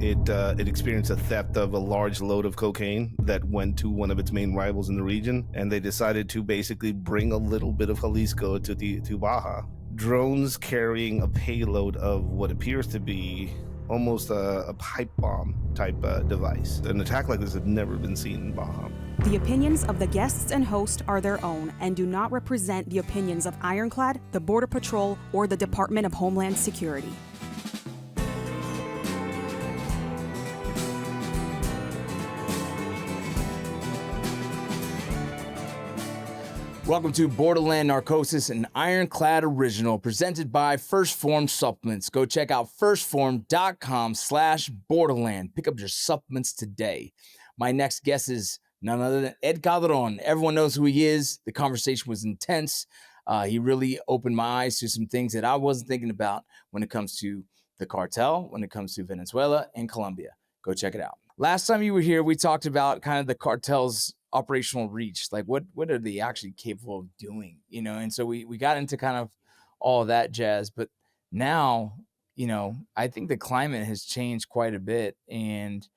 It experienced a theft of a large load of cocaine that went to one of its main rivals in the region, and they decided to basically bring a little bit of Jalisco to Baja. Drones carrying a payload of what appears to be almost a pipe bomb type device. An attack like this had never been seen in Baja. The opinions of the guests and host are their own and do not represent the opinions of Ironclad, the Border Patrol, or the Department of Homeland Security. Welcome to Borderland Narcosis, an Ironclad original presented by First Form Supplements. Go check out firstform.com/Borderland. Pick up your supplements today. My next guest is none other than Ed Calderon. Everyone knows who he is. The conversation was intense. He really opened my eyes to some things that I wasn't thinking about when it comes to the cartel, when it comes to Venezuela and Colombia. Go check it out. Last time you were here, we talked about kind of the cartel's operational reach, like what are they actually capable of doing, and so we got into kind of all of that jazz. But now, I think the climate has changed quite a bit, and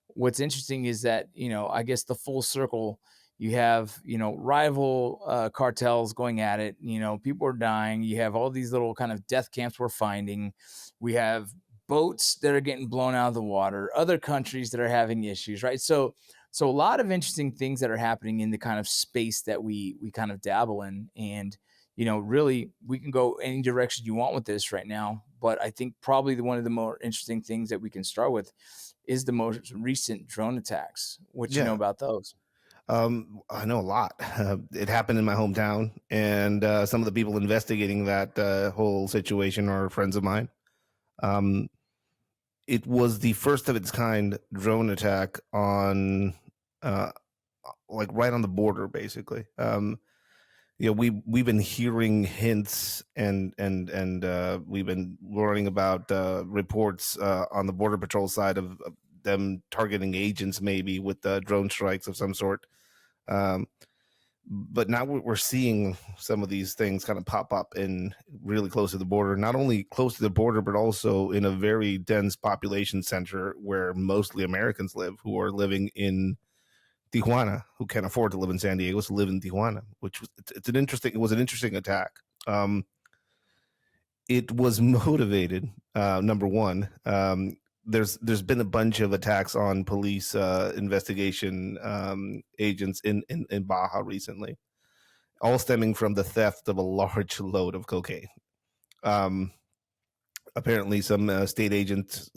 what's interesting is that, I guess the full circle, you have, rival cartels going at it, people are dying, you have all these little kind of death camps we're finding, we have boats that are getting blown out of the water, other countries that are having issues, right? So a lot of interesting things that are happening in the kind of space that we kind of dabble in. And, really, we can go any direction you want with this right now. But I think probably one of the more interesting things that we can start with is the most recent drone attacks. What you know about those? I know a lot. It happened in my hometown, and some of the people investigating that whole situation are friends of mine. It was the first of its kind drone attack on like right on the border, basically. We've been hearing hints and we've been learning about reports on the Border Patrol side of them targeting agents, maybe with drone strikes of some sort. But now we're seeing some of these things kind of pop up in really close to the border, not only close to the border, but also in a very dense population center where mostly Americans live, who are living in Tijuana, who can't afford to live in San Diego, so live in Tijuana, which was an interesting attack. It was motivated, number one. There's been a bunch of attacks on police investigation agents in Baja recently, all stemming from the theft of a large load of cocaine. Apparently, some state agents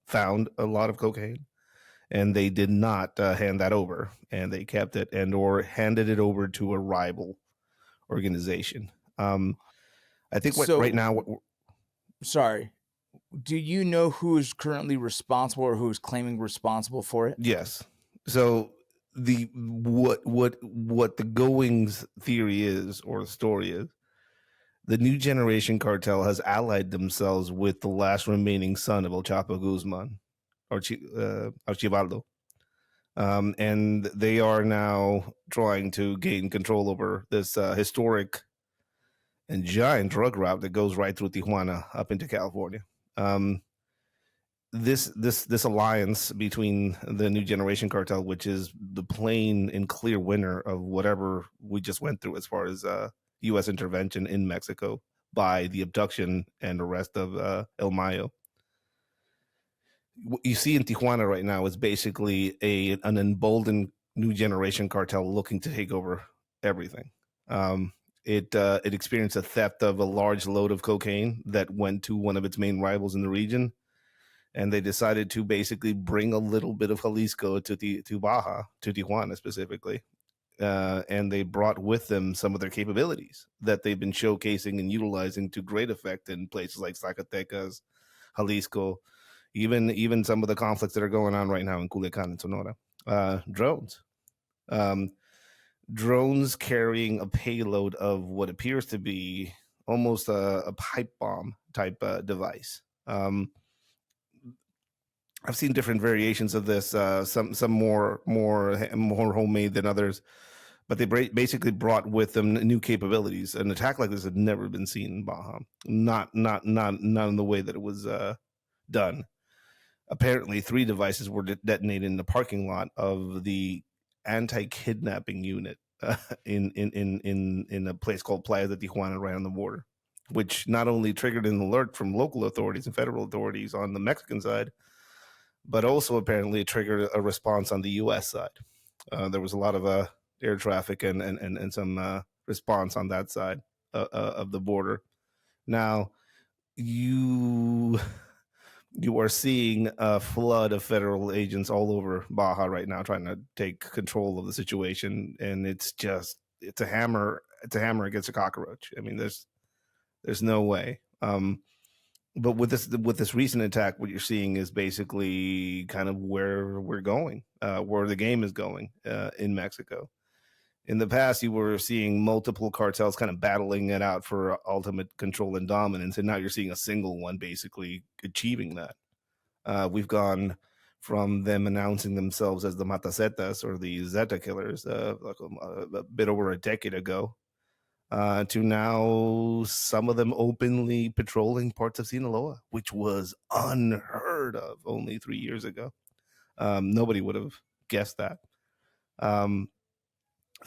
found a lot of cocaine, and they did not hand that over, and they kept it or handed it over to a rival organization. I think right now. Sorry. Do you know who is currently responsible or who is claiming responsible for it? Yes. So what the goings theory is, or the story is, the New Generation Cartel has allied themselves with the last remaining son of El Chapo Guzman, Archibaldo. And they are now trying to gain control over this historic and giant drug route that goes right through Tijuana up into California. This alliance between the New Generation Cartel, which is the plain and clear winner of whatever we just went through as far as U.S. intervention in Mexico by the abduction and arrest of El Mayo. What you see in Tijuana right now is basically an emboldened New Generation Cartel looking to take over everything. It experienced a theft of a large load of cocaine that went to one of its main rivals in the region, and they decided to basically bring a little bit of Jalisco to Baja, to Tijuana specifically, and they brought with them some of their capabilities that they've been showcasing and utilizing to great effect in places like Zacatecas, Jalisco, even some of the conflicts that are going on right now in Culiacan and Sonora. Drones. Drones carrying a payload of what appears to be almost a pipe bomb type device. I've seen different variations of this, some more homemade than others, but they basically brought with them new capabilities. An attack like this had never been seen in Baja, not in the way that it was done. apparently 3 devices were detonated in the parking lot of the anti-kidnapping unit in a place called Playa de Tijuana, right on the border, which not only triggered an alert from local authorities and federal authorities on the Mexican side, but also apparently triggered a response on the U.S. side. There was a lot of air traffic and some response on that side of the border. Now, you are seeing a flood of federal agents all over Baja right now trying to take control of the situation, and it's a hammer against a cockroach. I mean, there's no way. But with this recent attack, what you're seeing is basically kind of where we're going, where the game is going in Mexico. In the past, you were seeing multiple cartels kind of battling it out for ultimate control and dominance, and now you're seeing a single one basically achieving that. We've gone from them announcing themselves as the Matacetas or the Zeta killers a bit over a decade ago, to now some of them openly patrolling parts of Sinaloa, which was unheard of only 3 years ago. Nobody would have guessed that.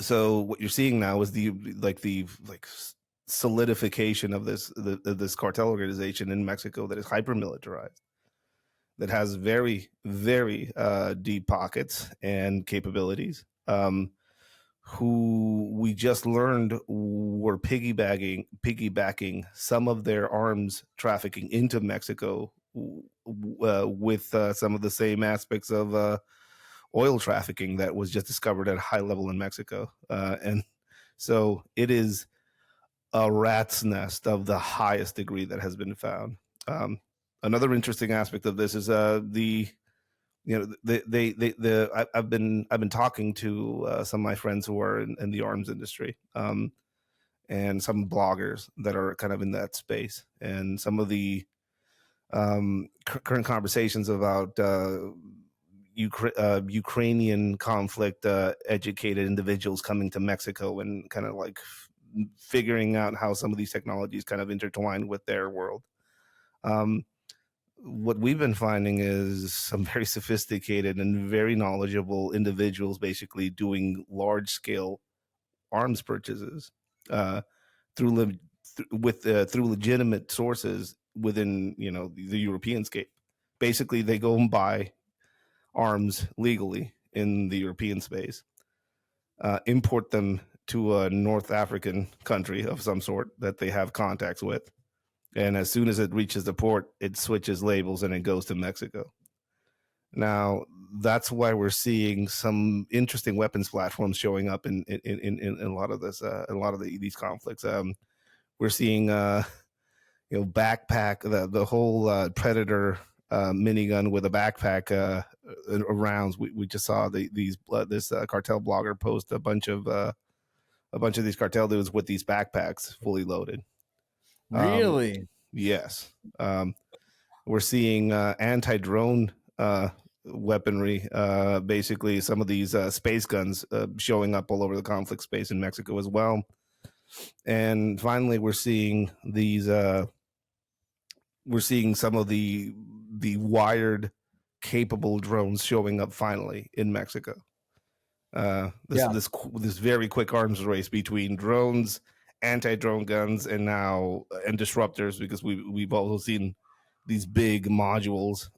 So what you're seeing now is the solidification of this cartel organization in Mexico that is hyper militarized, that has very, very deep pockets and capabilities, who we just learned were piggybacking some of their arms trafficking into Mexico with some of the same aspects of oil trafficking that was just discovered at a high level in Mexico. And so it is a rat's nest of the highest degree that has been found. Another interesting aspect of this is I've been talking to some of my friends who are in the arms industry, and some bloggers that are kind of in that space, and some of the current conversations about Ukrainian conflict educated individuals coming to Mexico and kind of like figuring out how some of these technologies kind of intertwine with their world. What we've been finding is some very sophisticated and very knowledgeable individuals basically doing large scale arms purchases through legitimate sources within the European scape. Basically, they go and buy arms legally in the European space, import them to a North African country of some sort that they have contacts with, and as soon as it reaches the port, it switches labels and it goes to Mexico. Now, that's why we're seeing some interesting weapons platforms showing up in a lot of this, a lot of these conflicts. We're seeing, backpack, the whole Predator minigun with a backpack rounds. We just saw this cartel blogger post a bunch of these cartel dudes with these backpacks fully loaded. Really? Yes. We're seeing anti-drone weaponry, basically some of these space guns showing up all over the conflict space in Mexico as well. And finally, we're seeing some of the wired capable drones showing up finally in Mexico. This very quick arms race between drones, anti-drone guns, and disruptors, because we've also seen these big modules,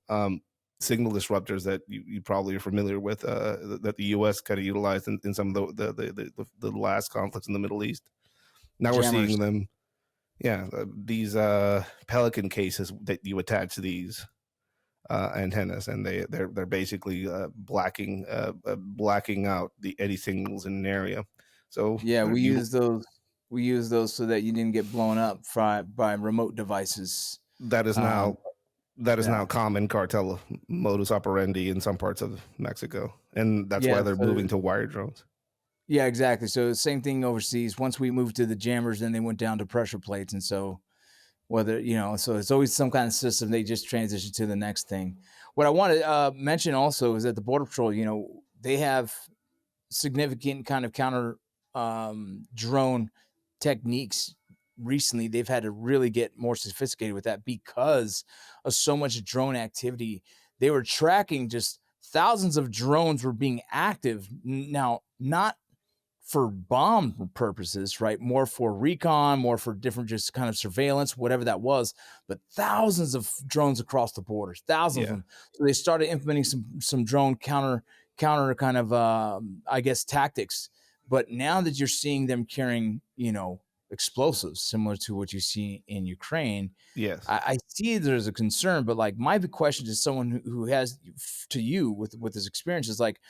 signal disruptors that you probably are familiar with, that the U.S. kind of utilized in some of the last conflicts in the Middle East. Now Jammers. we're seeing them, these Pelican cases that you attach to these antennas, and they're basically blacking out the eddy signals in an area. So we use those. We use those so that you didn't get blown up by remote devices. That is now common cartel modus operandi in some parts of Mexico, and that's why they're moving to wired drones. Yeah, exactly. So the same thing overseas. Once we moved to the jammers, then they went down to pressure plates, and so so it's always some kind of system. They just transition to the next thing. What I want to mention also is that the Border Patrol, they have significant kind of counter drone techniques recently. They've had to really get more sophisticated with that because of so much drone activity they were tracking just thousands of drones were being active. Now, not for bomb purposes, right? More for recon, more for different just kind of surveillance, whatever that was, but thousands of drones across the borders, thousands of them. So they started implementing some drone counter kind of I guess tactics. But now that you're seeing them carrying, explosives similar to what you see in Ukraine, Yes. I see there's a concern, but like my big question to someone who has to you with this experience is like,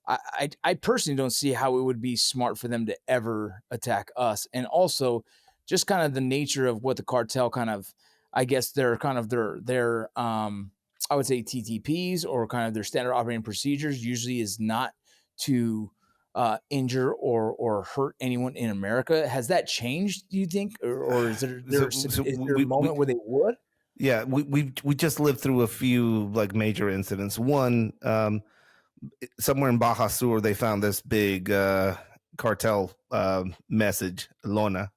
I personally don't see how it would be smart for them to ever attack us. And also just kind of the nature of what the cartel kind of, I guess they're kind of their I would say TTPs or kind of their standard operating procedures usually is not to injure or hurt anyone in America. Has that changed, do you think? Or is there a moment where they would? Yeah, we just lived through a few like major incidents. One, somewhere in Baja Sur, they found this big cartel message, Lona,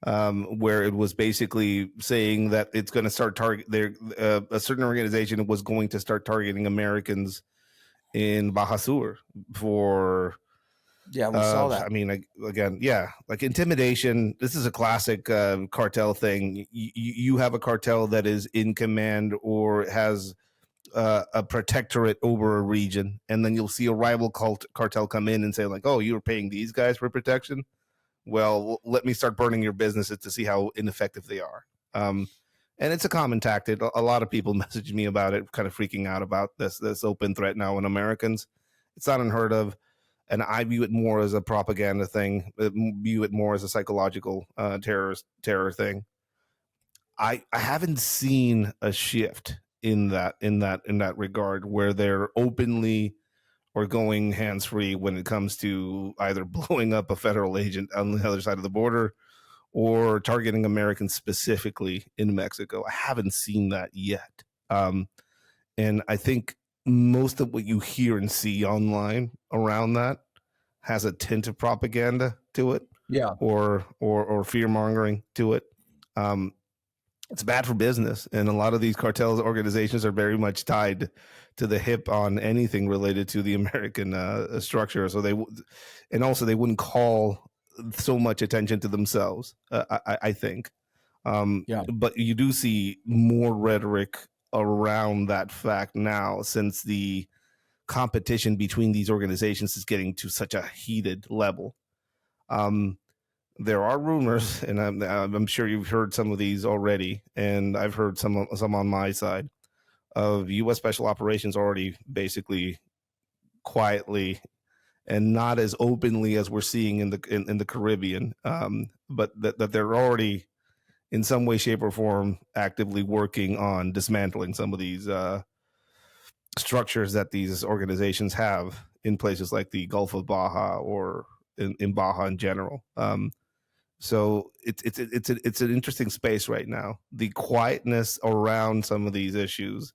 where it was basically saying that it's going to start a certain organization was going to start targeting Americans in Baja Sur for. Yeah, we saw that. I mean, again, yeah, like intimidation. This is a classic cartel thing. You have a cartel that is in command or has a protectorate over a region, and then you'll see a rival cartel come in and say like, "Oh, you were paying these guys for protection? Well, let me start burning your businesses to see how ineffective they are." And it's a common tactic. A lot of people message me about it, kind of freaking out about this open threat now in Americans. It's not unheard of. And I view it more as a propaganda thing. View it more as a psychological terror thing. I haven't seen a shift in that regard where they're openly or going hands free when it comes to either blowing up a federal agent on the other side of the border or targeting Americans specifically in Mexico. I haven't seen that yet. And I think most of what you hear and see online around that has a tint of propaganda to it, or fear mongering to it. It's bad for business, and a lot of these cartels organizations are very much tied to the hip on anything related to the American structure. So they wouldn't call so much attention to themselves. I think, but you do see more rhetoric around that fact now since the competition between these organizations is getting to such a heated level. There are rumors, and I'm sure you've heard some of these already, and I've heard some on my side of U.S. Special Operations already basically quietly and not as openly as we're seeing in the Caribbean, but that they're already in some way, shape, or form actively working on dismantling some of these structures that these organizations have in places like the Gulf of Baja or in Baja in general. So it's an interesting space right now. The quietness around some of these issues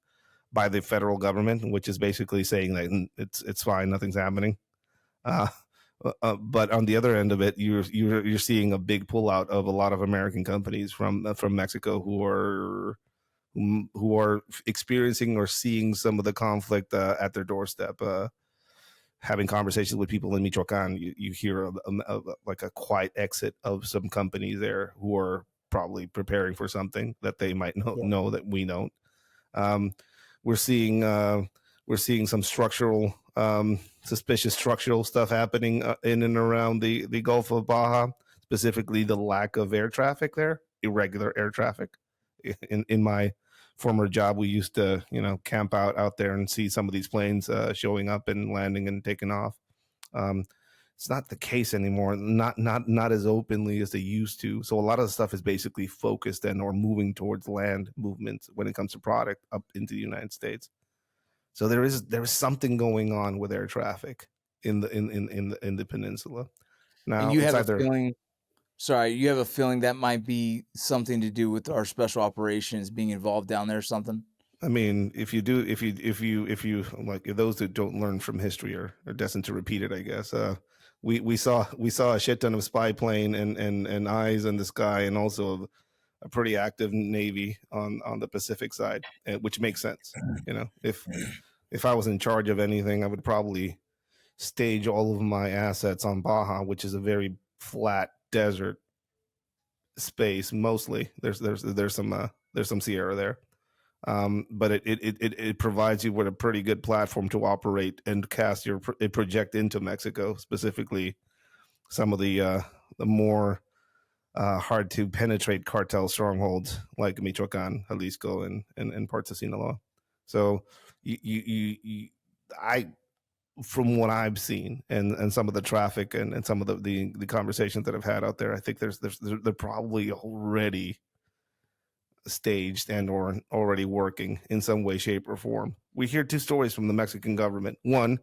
by the federal government, which is basically saying that it's fine, nothing's happening. But on the other end of it, you're seeing a big pullout of a lot of American companies from Mexico who are experiencing or seeing some of the conflict at their doorstep. Having conversations with people in Michoacan, you hear like a quiet exit of some companies there who are probably preparing for something that they might know that we don't. We're seeing some structural, suspicious structural stuff happening in and around the Gulf of Baja, specifically the lack of air traffic there, irregular air traffic. In my former job, we used to, camp out there and see some of these planes showing up and landing and taking off. It's not the case anymore, not as openly as they used to. So a lot of the stuff is basically focused or moving towards land movements when it comes to product up into the United States. So there is something going on with air traffic in the peninsula. Now, and you have a feeling. Sorry, you have a feeling that might be something to do with our special operations being involved down there or something? I mean, if you like, those that don't learn from history are destined to repeat it, I guess. We saw a shit ton of spy plane and eyes in the sky, and also a pretty active Navy on the Pacific side, which makes sense. If I was in charge of anything, I would probably stage all of my assets on Baja, which is a very flat desert space. Mostly, there's some Sierra there, but it provides you with a pretty good platform to operate and project into Mexico, specifically some of the more hard to penetrate cartel strongholds like Michoacan, Jalisco, and parts of Sinaloa. So from what I've seen and some of the traffic and some of the conversations that I've had out there, I think they're probably already staged and or already working in some way, shape, or form. We hear two stories from the Mexican government. One,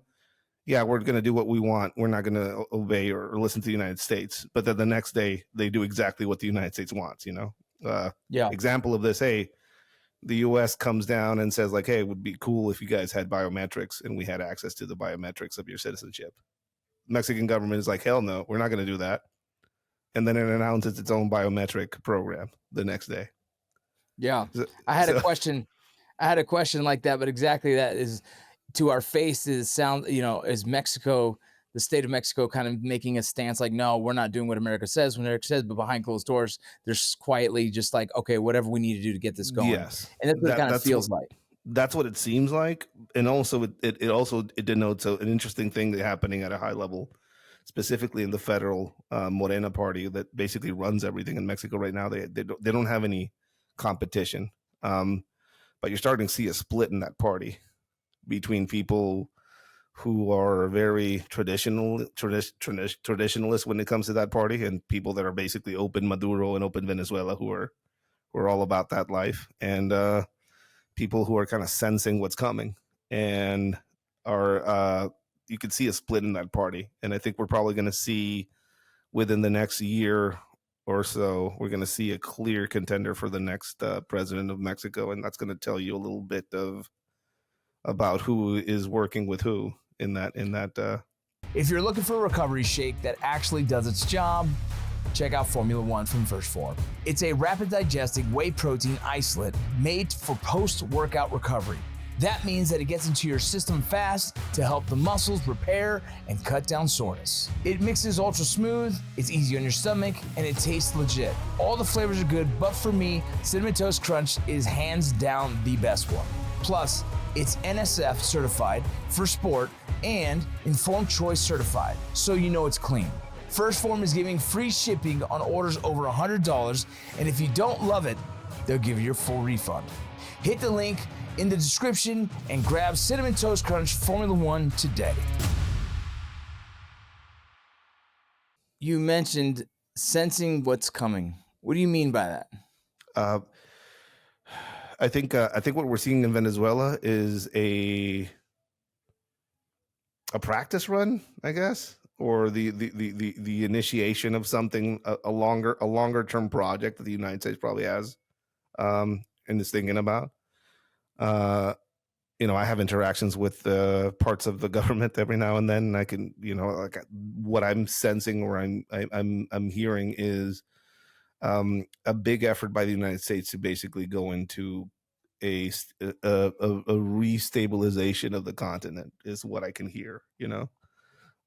yeah, we're going to do what we want. We're not going to obey or listen to the United States. But then the next day, they do exactly what the United States wants, Example of this, hey, the U.S. comes down and says, like, hey, it would be cool if you guys had biometrics and we had access to the biometrics of your citizenship. Mexican government is like, hell no, we're not going to do that. And then it announces its own biometric program the next day. Yeah. I had a question like that, but exactly that is to our face is is Mexico, the state of Mexico kind of making a stance like, no, we're not doing what America says, but behind closed doors, they're quietly just like, okay, whatever we need to do to get this going. Yes. And that's what it kind of feels like. That's what it seems like. And also it denotes an interesting thing that's happening at a high level, specifically in the federal Morena party that basically runs everything in Mexico right now. They don't have any competition. But you're starting to see a split in that party between people who are very traditionalist when it comes to that party, and people that are basically open Maduro and open Venezuela, who are all about that life, and people who are kind of sensing what's coming and are you can see a split in that party. And I think we're probably going to see within the next year or so, we're going to see a clear contender for the next president of Mexico, and that's going to tell you a little bit about who is working with who in that. If you're looking for a recovery shake that actually does its job, check out Formula One from First Form. It's a rapid digesting whey protein isolate made for post-workout recovery. That means that it gets into your system fast to help the muscles repair and cut down soreness. It mixes ultra smooth, it's easy on your stomach, and it tastes legit. All the flavors are good, but for me, Cinnamon Toast Crunch is hands down the best one. Plus, it's NSF certified for sport and Informed Choice certified, so you know it's clean. First Form is giving free shipping on orders over $100, and if you don't love it, they'll give you your full refund. Hit the link in the description and grab Cinnamon Toast Crunch Formula One today. You mentioned sensing what's coming. What do you mean by that? I think what we're seeing in Venezuela is a practice run, I guess, or the initiation of something, a longer term project that the United States probably has and is thinking about. I have interactions with parts of the government every now and then, and I can, like what I'm sensing or I'm hearing is a big effort by the United States to basically go into a restabilization of the continent is what I can hear.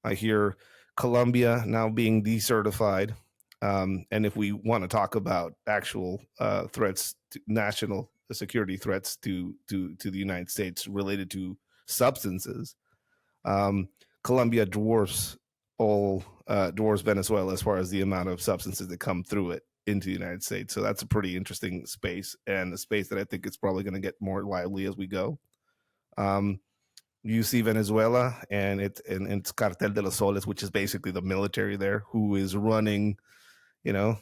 I hear Colombia now being decertified, and if we want to talk about actual threats, national security threats to the United States related to substances, Colombia dwarfs Venezuela as far as the amount of substances that come through it into the United States. So that's a pretty interesting space, and a space that I think it's probably going to get more lively as we go. You see Venezuela and it's Cartel de los Soles, which is basically the military there, who is running, they're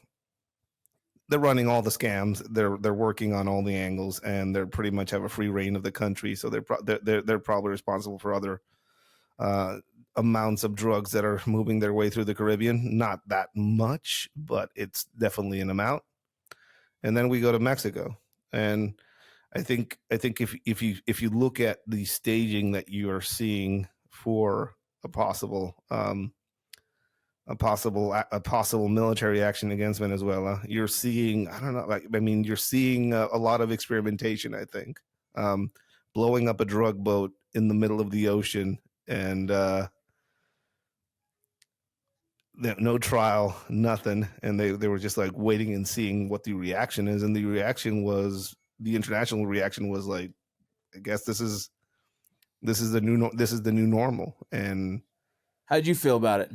running all the scams. They're working on all the angles, and they're pretty much have a free reign of the country. So they're probably responsible for other amounts of drugs that are moving their way through the Caribbean. Not that much, but it's definitely an amount. And then we go to Mexico, and I think if you look at the staging that you are seeing for a possible a possible military action against Venezuela. You're seeing, I don't know, you're seeing a lot of experimentation. I think blowing up a drug boat in the middle of the ocean and no trial, nothing, and they were just like waiting and seeing what the reaction is, and the international reaction was like, I guess this is the new normal. And How did you feel about it?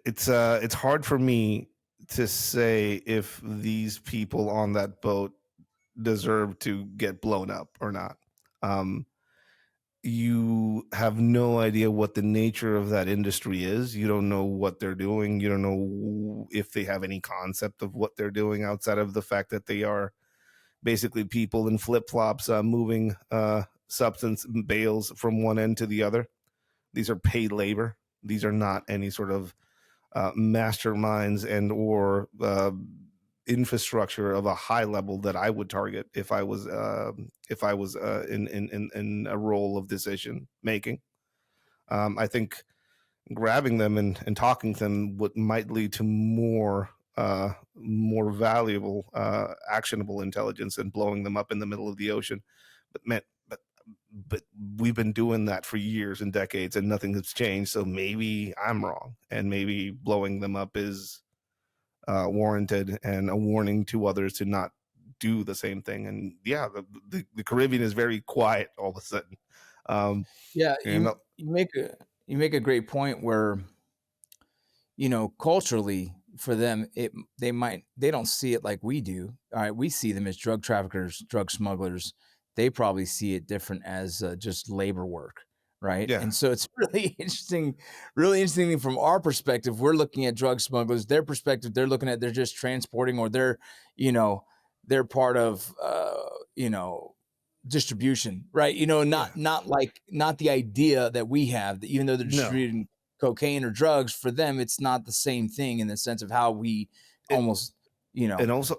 It's hard for me to say if these people on that boat deserve to get blown up or not. You have no idea what the nature of that industry is. You don't know what they're doing. You don't know if they have any concept of what they're doing outside of the fact that they are basically people in flip-flops moving substance bales from one end to the other. These are paid labor. These are not any sort of masterminds and or infrastructure of a high level that I would target if I was in a role of decision making. I think grabbing them and talking to them might lead to more valuable actionable intelligence than blowing them up in the middle of the ocean. But man, but we've been doing that for years and decades and nothing has changed. So maybe I'm wrong, and maybe blowing them up is warranted and a warning to others to not do the same thing. And yeah, the Caribbean is very quiet all of a sudden. Yeah, you make a great point where, culturally for them, they don't see it like we do. All right, we see them as drug traffickers, drug smugglers. They probably see it different as just labor work, right? Yeah. And so it's really interesting from our perspective. We're looking at drug smugglers. Their perspective, they're looking at they're just transporting, or they're part of distribution, right? Not the idea that we have, that even though they're distributing cocaine or drugs, for them it's not the same thing in the sense of how we almost and also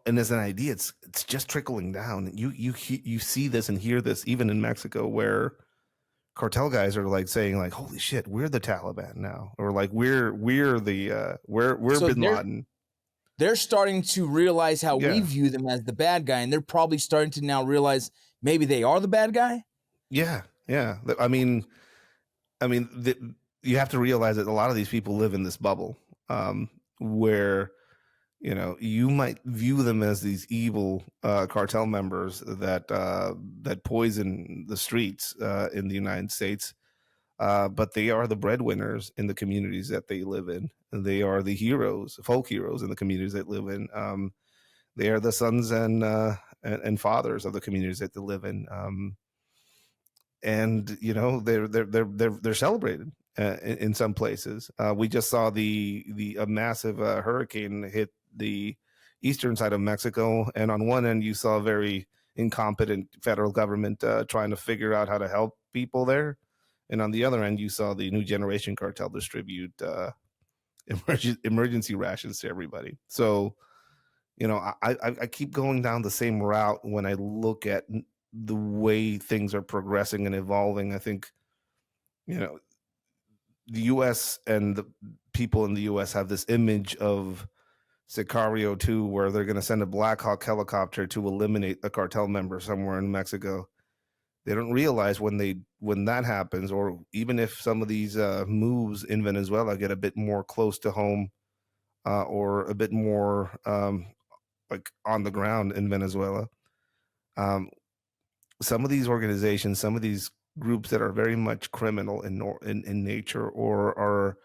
and as an idea, it's just trickling down. You see this and hear this even in Mexico, where cartel guys are like saying like, holy shit, we're the Taliban now, or like we're Bin Laden. They're starting to realize how we view them as the bad guy, and they're probably starting to now realize maybe they are the bad guy. Yeah. I mean, you have to realize that a lot of these people live in this bubble where you might view them as these evil cartel members that poison the streets in the United States, but they are the breadwinners in the communities that they live in. They are the heroes, folk heroes in the communities they live in. They are the sons and fathers of the communities that they live in, and they're celebrated in some places. We just saw a massive hurricane hit the eastern side of Mexico, and on one end you saw a very incompetent federal government trying to figure out how to help people there, and on the other end you saw the New Generation Cartel distribute emergency rations to everybody. So I keep going down the same route when I look at the way things are progressing and evolving. I think the U.S. and the people in the U.S. have this image of Sicario 2, where they're going to send a Black Hawk helicopter to eliminate a cartel member somewhere in Mexico. They don't realize when that happens, or even if some of these moves in Venezuela get a bit more close to home, or a bit more like on the ground in Venezuela, some of these organizations, some of these groups that are very much criminal in nature, or are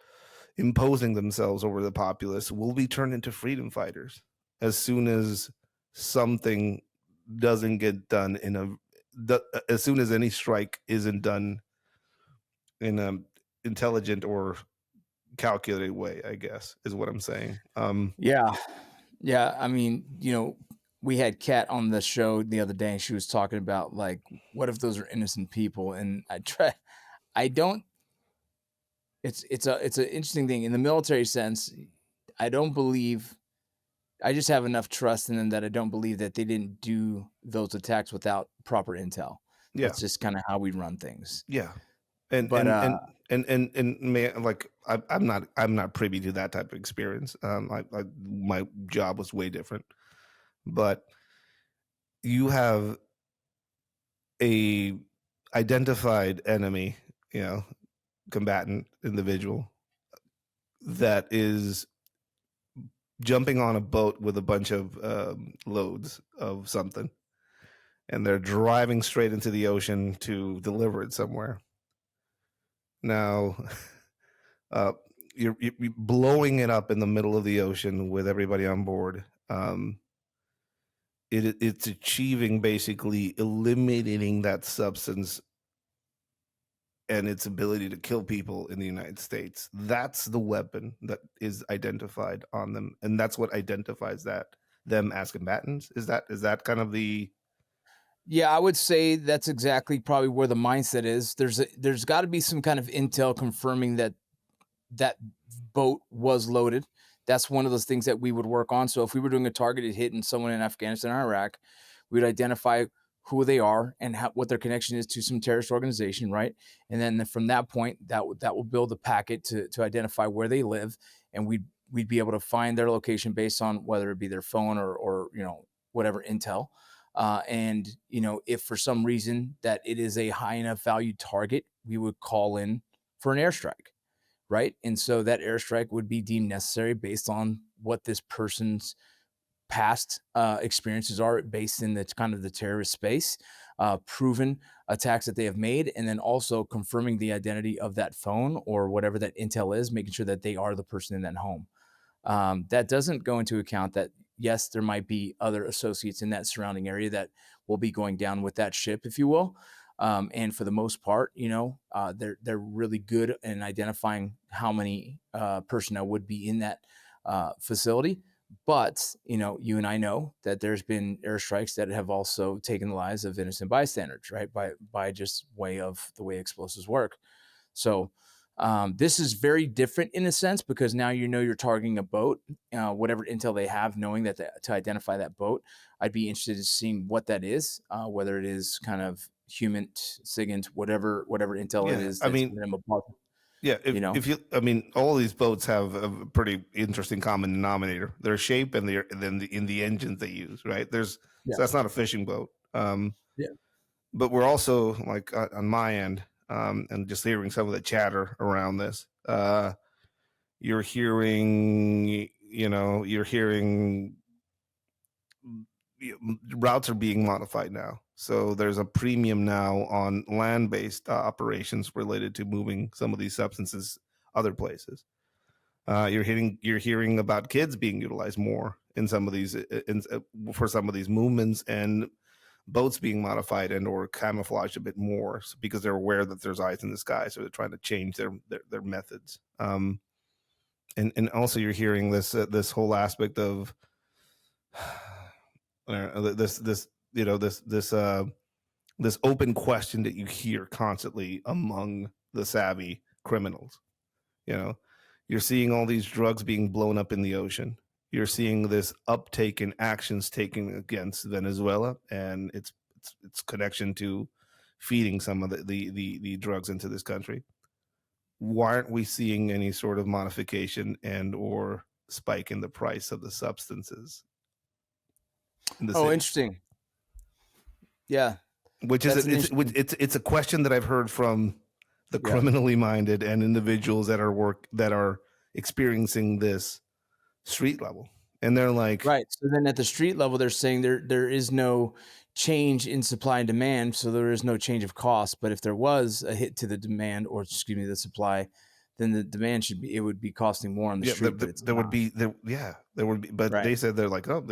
imposing themselves over the populace, will be turned into freedom fighters as soon as something doesn't get done as soon as any strike isn't done in an intelligent or calculated way, I guess is what I'm saying. Yeah. I mean, we had Kat on the show the other day, and she was talking about like, what if those are innocent people? And it's an interesting thing in the military sense. I just have enough trust in them that I don't believe that they didn't do those attacks without proper intel. Yeah. That's just kind of how we run things. Yeah. And But like I'm not privy to that type of experience. My job was way different, but you have a identified enemy, combatant individual that is jumping on a boat with a bunch of loads of something, and they're driving straight into the ocean to deliver it somewhere. Now, you're blowing it up in the middle of the ocean with everybody on board. It's achieving basically eliminating that substance and its ability to kill people in the United States. That's the weapon that is identified on them, and that's what identifies them as combatants. Is that kind of the... Yeah, I would say that's exactly probably where the mindset is. There's got to be some kind of intel confirming that boat was loaded. That's one of those things that we would work on. So if we were doing a targeted hit in someone in Afghanistan or Iraq, we'd identify who they are and what their connection is to some terrorist organization, right? And then from that point, that will build a packet to identify where they live, and we'd be able to find their location based on whether it be their phone or whatever intel. And if for some reason that it is a high enough value target, we would call in for an airstrike. Right. And so that airstrike would be deemed necessary based on what this person's past experiences are based in the kind of the terrorist space, proven attacks that they have made, and then also confirming the identity of that phone or whatever that intel is, making sure that they are the person in that home. That doesn't go into account that, yes, there might be other associates in that surrounding area that will be going down with that ship, if you will. And for the most part, they're really good in identifying how many personnel would be in that facility. But, you and I know that there's been airstrikes that have also taken the lives of innocent bystanders, right? By just way of the way explosives work. So this is very different in a sense, because now you're targeting a boat, whatever intel they have, knowing that to identify that boat. I'd be interested in seeing what that is, whether it is kind of human, SIGINT, whatever intel it is. All these boats have a pretty interesting common denominator: their shape and then in the engines they use, right? So that's not a fishing boat. But we're also, like, on my end, and just hearing some of the chatter around this, you're hearing routes are being modified now. So there's a premium now on land-based operations related to moving some of these substances other places. You're hearing about kids being utilized more in some of these for some of these movements, and boats being modified and or camouflaged a bit more because they're aware that there's eyes in the sky, so they're trying to change their methods. And also you're hearing this whole aspect of this open question that you hear constantly among the savvy criminals. You're seeing all these drugs being blown up in the ocean. You're seeing this uptake in actions taken against Venezuela and its connection to feeding some of the drugs into this country. Why aren't we seeing any sort of modification and or spike in the price of the substances? Interesting. Yeah, it's a question that I've heard from the criminally minded and individuals that are experiencing this street level, and they're like, right. So then at the street level, they're saying there is no change in supply and demand, so there is no change of cost. But if there was a hit to the demand, or the supply, then the demand would be costing more on the street. There would be. But right. They said they're like, oh,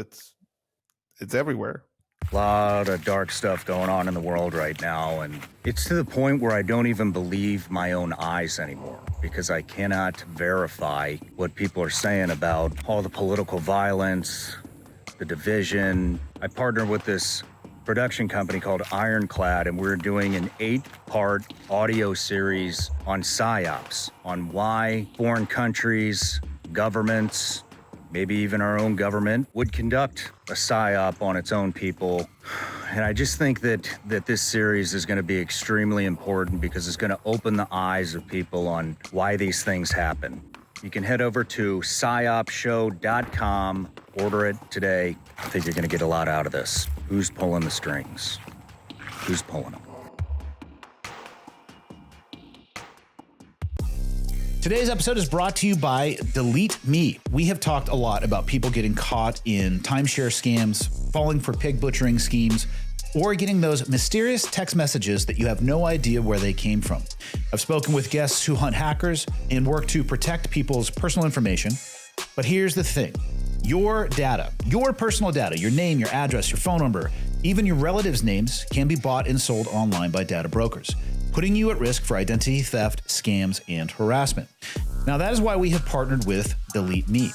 it's everywhere. A lot of dark stuff going on in the world right now, and it's to the point where I don't even believe my own eyes anymore, because I cannot verify what people are saying about all the political violence, the division. I partner with this production company called Ironclad, and we're doing an 8-part audio series on PSYOPs, on why foreign countries, governments, maybe even our own government, would conduct a psyop on its own people. And I just think that this series is going to be extremely important because it's going to open the eyes of people on why these things happen. You can head over to psyopshow.com, order it today. I think you're going to get a lot out of this. Who's pulling the strings? Who's pulling them? Today's episode is brought to you by DeleteMe. We have talked a lot about people getting caught in timeshare scams, falling for pig butchering schemes, or getting those mysterious text messages that you have no idea where they came from. I've spoken with guests who hunt hackers and work to protect people's personal information. But here's the thing. Your data, your personal data, your name, your address, your phone number, even your relatives' names can be bought and sold online by data brokers, putting you at risk for identity theft, scams, and harassment. Now, that is why we have partnered with DeleteMe.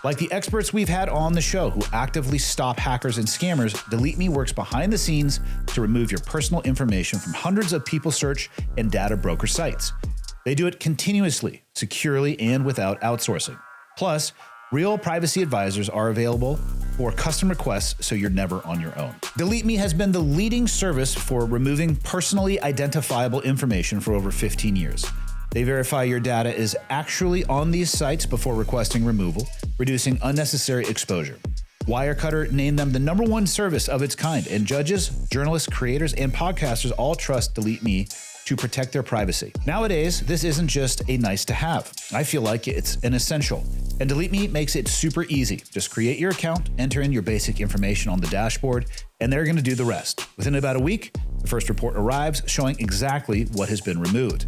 Like the experts we've had on the show who actively stop hackers and scammers, DeleteMe works behind the scenes to remove your personal information from hundreds of people search and data broker sites. They do it continuously, securely, and without outsourcing. Plus, real privacy advisors are available for custom requests, so you're never on your own. DeleteMe has been the leading service for removing personally identifiable information for over 15 years. They verify your data is actually on these sites before requesting removal, reducing unnecessary exposure. Wirecutter named them the #1 service of its kind, and judges, journalists, creators, and podcasters all trust DeleteMe to protect their privacy. Nowadays, this isn't just a nice to have. I feel like it's an essential. And DeleteMe makes it super easy. Just create your account, enter in your basic information on the dashboard, and they're going to do the rest. Within about a week, the first report arrives showing exactly what has been removed.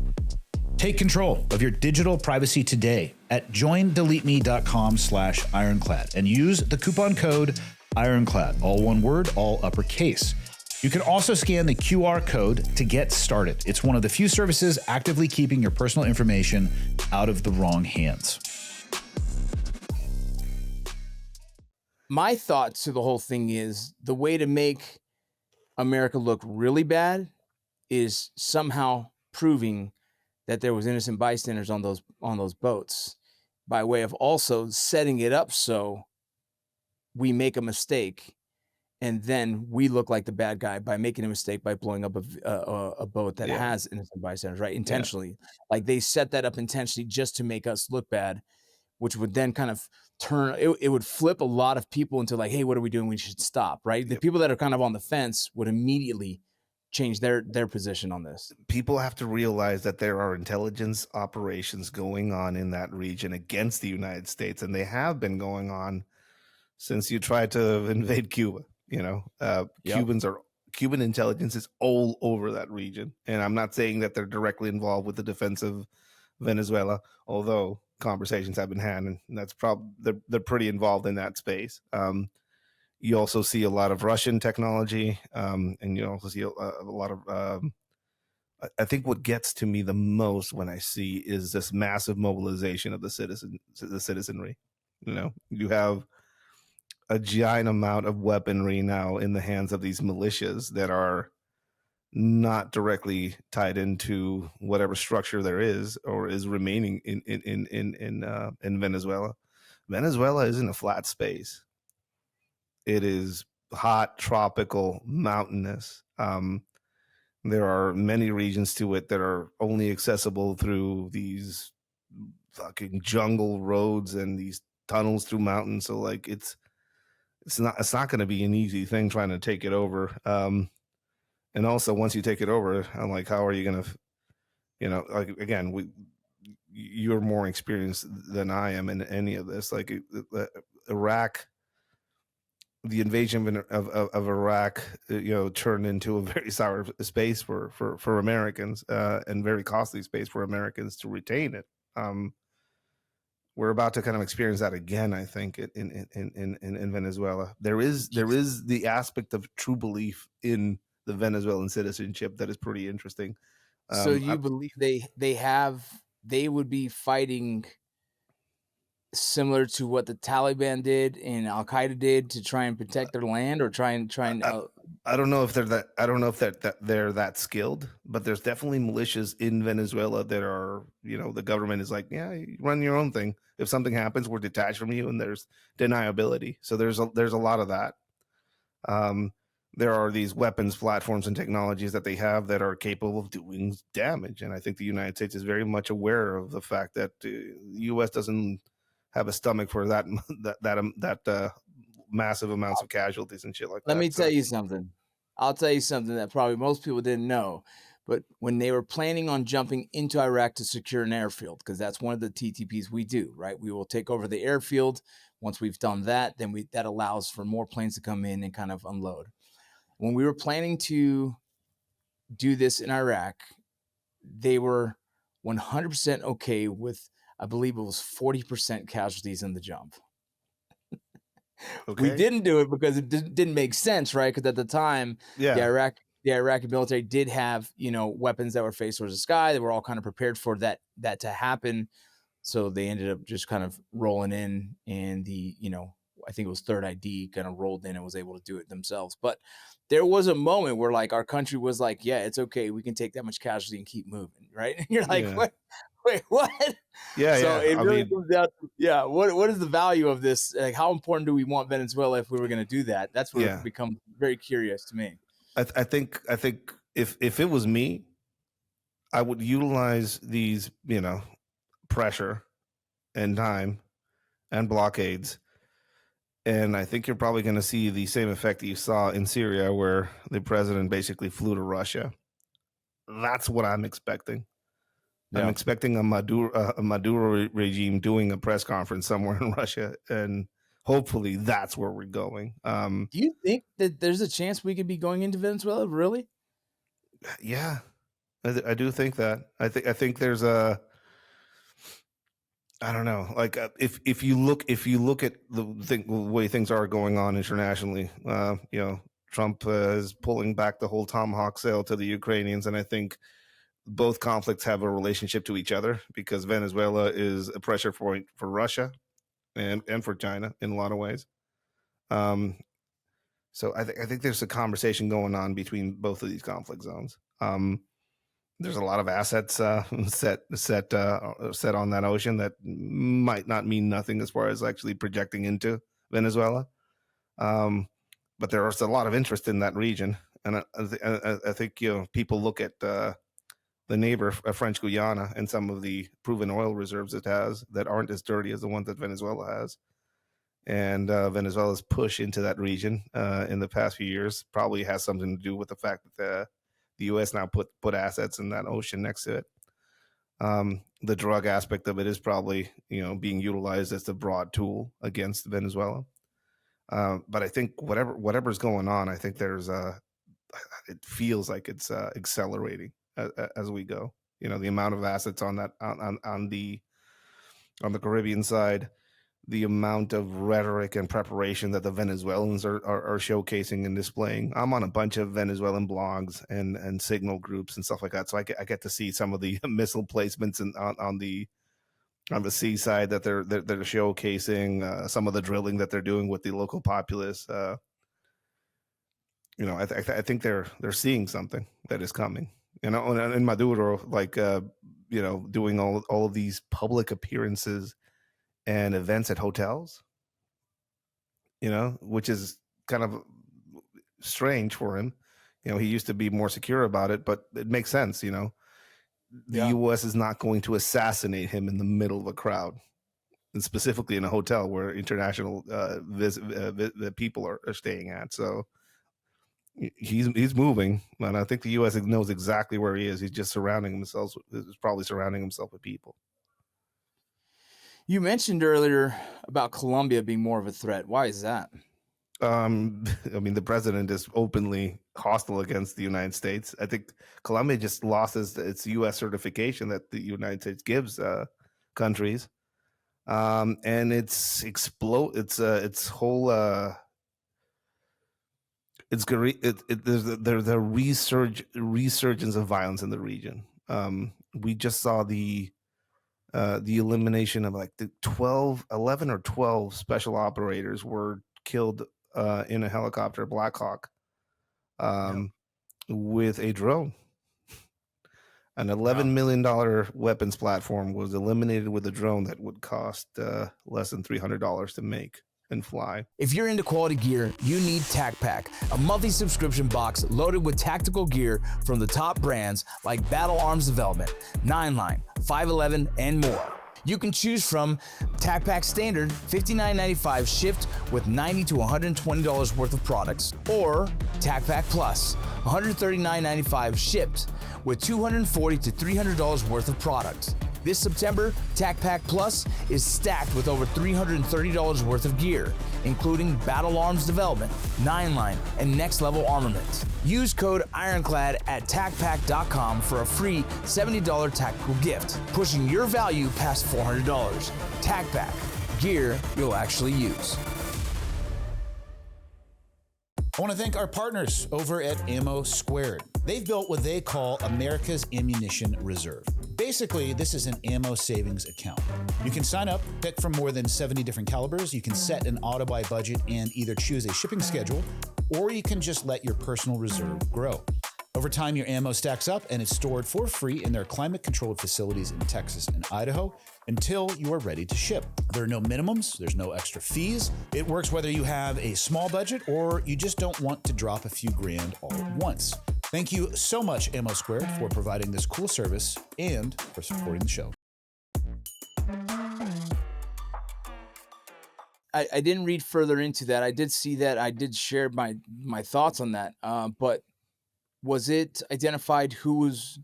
Take control of your digital privacy today at joindeleteme.com/ironclad and use the coupon code Ironclad, all one word, all uppercase. You can also scan the QR code to get started. It's one of the few services actively keeping your personal information out of the wrong hands. My thought to the whole thing is the way to make America look really bad is somehow proving that there was innocent bystanders on those boats, by way of also setting it up so we make a mistake and then we look like the bad guy by making a mistake by blowing up a boat that has innocent bystanders, right? Intentionally. Yeah. Like they set that up intentionally just to make us look bad, which would then kind of it would flip a lot of people into like, hey, what are we doing? We should stop, right? The people that are kind of on the fence would immediately change their position on this. People have to realize that there are intelligence operations going on in that region against the United States, and they have been going on since you tried to invade Cuba. You know, Cuban intelligence is all over that region, and I'm not saying that they're directly involved with the defense of Venezuela, although conversations have been had, and that's they're pretty involved in that space. You also see a lot of Russian technology, and you also see a lot of. I think what gets to me the most when I see is this massive mobilization of the citizenry. You know, you have a giant amount of weaponry now in the hands of these militias that are not directly tied into whatever structure there is or is remaining in Venezuela. Venezuela isn't a flat space. It is hot, tropical, mountainous. There are many regions to it that are only accessible through these fucking jungle roads and these tunnels through mountains. So like it's not going to be an easy thing trying to take it over. And also once you take it over, I'm like, how are you going to, you know, like, again, you're more experienced than I am in any of this. Like Iraq, the invasion of Iraq, you know, turned into a very sour space for Americans, and very costly space for Americans to retain it. We're about to kind of experience that again, I think, in Venezuela. There is the aspect of true belief in the Venezuelan citizenship that is pretty interesting. So you believe they would be fighting similar to what the Taliban did and Al Qaeda did to try and protect their land, or try and I don't know if they're that. I don't know if that they're that skilled, but there's definitely militias in Venezuela that are, the government is like, yeah, you run your own thing. If something happens, we're detached from you, and there's deniability. So there's a lot of that. Um, there are these weapons platforms and technologies that they have that are capable of doing damage, and I think the United States is very much aware of the fact that the U.S. doesn't have a stomach for that massive amounts of casualties and shit like Let that. me tell you something. I'll tell you something that probably most people didn't know. But when they were planning on jumping into Iraq to secure an airfield, because that's one of the TTPs we do, right? We will take over the airfield. Once we've done that, then that allows for more planes to come in and kind of unload. When we were planning to do this in Iraq, they were 100% okay with, I believe it was 40% casualties in the jump. Okay. We didn't do it because it didn't make sense, right? Because at the time, Yeah. the Iraqi military did have, weapons that were faced towards the sky. They were all kind of prepared for that to happen. So they ended up just kind of rolling in, and I think it was Third ID kind of rolled in and was able to do it themselves. But there was a moment where like our country was like, yeah, it's okay. We can take that much casualty and keep moving, right? And you're like, Yeah. Wait, what? Yeah, So yeah. it really comes down to, what is the value of this? Like, how important do we want Venezuela if we were going to do that? That's where it becomes very curious to me. I think if it was me, I would utilize these, pressure and time and blockades. And I think you're probably going to see the same effect that you saw in Syria, where the president basically flew to Russia. That's what I'm expecting. Yeah. I'm expecting a Maduro regime doing a press conference somewhere in Russia, and hopefully that's where we're going. Do you think that there's a chance we could be going into Venezuela? Really? Yeah, I do think that. I think there's a. I don't know. Like if you look at the way things are going on internationally, Trump is pulling back the whole Tomahawk sale to the Ukrainians, and I think both conflicts have a relationship to each other because Venezuela is a pressure point for Russia and for China in a lot of ways. So I think there's a conversation going on between both of these conflict zones. There's a lot of assets set on that ocean that might not mean nothing as far as actually projecting into Venezuela. But there is a lot of interest in that region, and I think people look at the neighbor, French Guyana, and some of the proven oil reserves it has that aren't as dirty as the ones that Venezuela has. And Venezuela's push into that region in the past few years probably has something to do with the fact that the U.S. now put assets in that ocean next to it. The drug aspect of it is probably being utilized as the broad tool against Venezuela. But I think whatever's going on, I think it feels like it's accelerating as we go. The amount of assets on that on the Caribbean side, the amount of rhetoric and preparation that the Venezuelans are showcasing and displaying. I'm on a bunch of Venezuelan blogs and signal groups and stuff like that, so I get to see some of the missile placements on the seaside that they're showcasing, some of the drilling that they're doing with the local populace. I think they're seeing something that is coming. And Maduro, doing all of these public appearances and events at hotels, which is kind of strange for him. He used to be more secure about it, but it makes sense. The U.S. is not going to assassinate him in the middle of a crowd, and specifically in a hotel where international people are staying at. So he's moving, and I think the U.S. knows exactly where he is. He's just probably surrounding himself with people. You mentioned earlier about Colombia being more of a threat. Why is that? The president is openly hostile against the United States. I think Colombia just lost its U.S. certification that the United States gives countries, and it's whole. There's a resurgence of violence in the region. We just saw the elimination of like the 11 or 12 special operators were killed in a helicopter, Black Hawk, with a drone. An $11 million weapons platform was eliminated with a drone that would cost less than $300 to make and fly. If you're into quality gear, you need TacPack, a monthly subscription box loaded with tactical gear from the top brands like Battle Arms Development, 9line, 511, and more. You can choose from TacPack Standard, $59.95 shipped with $90 to $120 worth of products, or TacPack Plus, $139.95 shipped with $240 to $300 worth of products. This September, TacPack Plus is stacked with over $330 worth of gear, including Battle Arms Development, 9line, and Next Level Armament. Use code Ironclad at TacPack.com for a free $70 tactical gift, pushing your value past $400. TacPack, gear you'll actually use. I want to thank our partners over at Ammo Squared. They've built what they call America's Ammunition Reserve. Basically, this is an ammo savings account. You can sign up, pick from more than 70 different calibers. You can set an auto-buy budget and either choose a shipping schedule, or you can just let your personal reserve grow. Over time, your ammo stacks up and it's stored for free in their climate-controlled facilities in Texas and Idaho until you are ready to ship. There are no minimums, there's no extra fees. It works whether you have a small budget or you just don't want to drop a few grand all at once. Thank you so much, Ammo Squared, for providing this cool service and for supporting the show. I didn't read further into that. I did see that. I did share my thoughts on that. But was it identified who was